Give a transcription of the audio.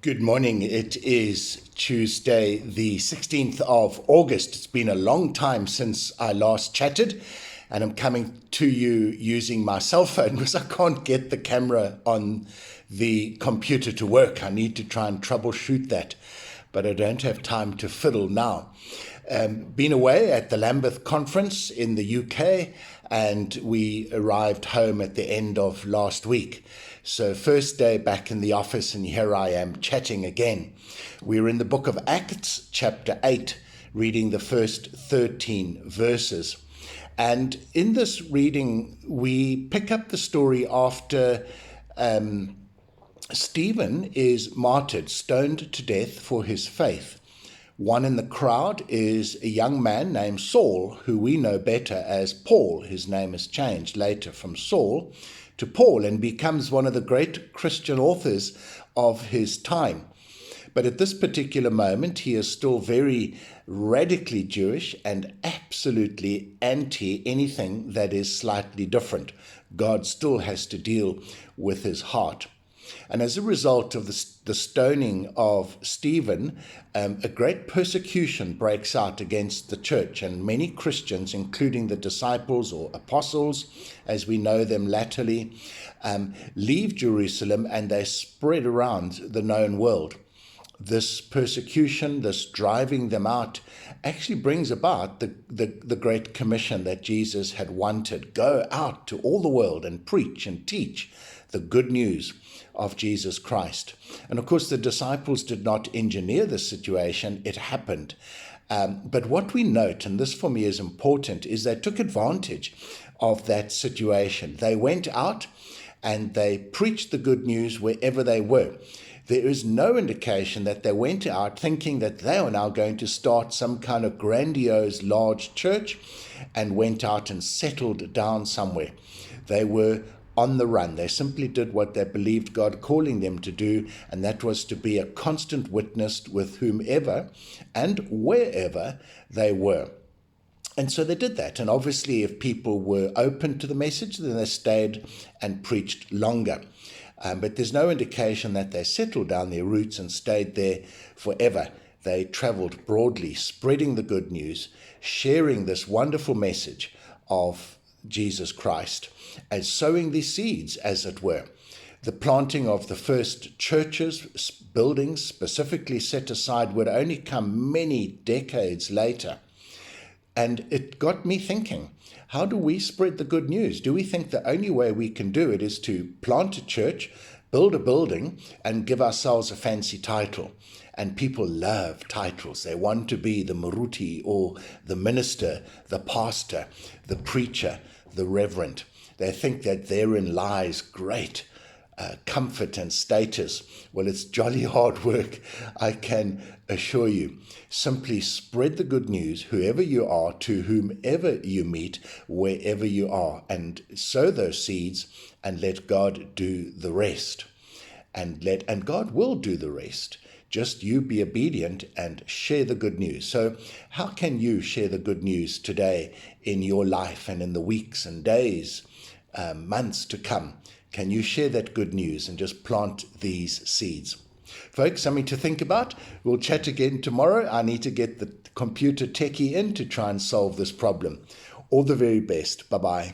Good morning. It is Tuesday, the 16th of August. It's been a long time since I last chatted, and I'm coming to you using my cell phone because I can't get the camera on the computer to work. I need to try and troubleshoot that, but I don't have time to fiddle now. Been away at the Lambeth Conference in the UK, and we arrived home at the end of last week. So first day back in the office, and here I am chatting again. We're in the book of Acts, chapter 8, reading the first 13 verses. And in this reading, we pick up the story after Stephen is martyred, stoned to death for his faith. One in the crowd is a young man named Saul, who we know better as Paul. His name is changed later from Saul to Paul and becomes one of the great Christian authors of his time. But at this particular moment, he is still very radically Jewish and absolutely anti anything that is slightly different. God still has to deal with his heart. And as a result of the stoning of Stephen, a great persecution breaks out against the church, and many Christians, including the disciples or apostles, as we know them latterly, leave Jerusalem and they spread around the known world. This persecution, this driving them out, actually brings about the Great Commission that Jesus had wanted. Go out to all the world and preach and teach the good news of Jesus Christ. And of course, the disciples did not engineer this situation. It happened. But what we note, and this for me is important, is they took advantage of that situation. They went out and they preached the good news wherever they were. There is no indication that they went out thinking that they were now going to start some kind of grandiose large church and went out and settled down somewhere. They were on the run. They simply did what they believed God calling them to do, and that was to be a constant witness with whomever and wherever they were. And so they did that. And obviously, if people were open to the message, then they stayed and preached longer. But there's no indication that they settled down their roots and stayed there forever. They traveled broadly, spreading the good news, sharing this wonderful message of Jesus Christ, and sowing these seeds, as it were. The planting of the first churches, buildings specifically set aside, would only come many decades later. And it got me thinking, how do we spread the good news? Do we think the only way we can do it is to plant a church, build a building, and give ourselves a fancy title? And people love titles. They want to be the Maruti or the minister, the pastor, the preacher, the reverend. They think that therein lies great comfort and status. Well, it's jolly hard work, I can assure you. Simply spread the good news, whoever you are, to whomever you meet, wherever you are, and sow those seeds and let God do the rest. And God will do the rest. Just you be obedient and share the good news. So how can you share the good news today in your life and in the weeks and days, months to come? Can you share that good news and just plant these seeds? Folks, something to think about. We'll chat again tomorrow. I need to get the computer techie in to try and solve this problem. All the very best. Bye-bye.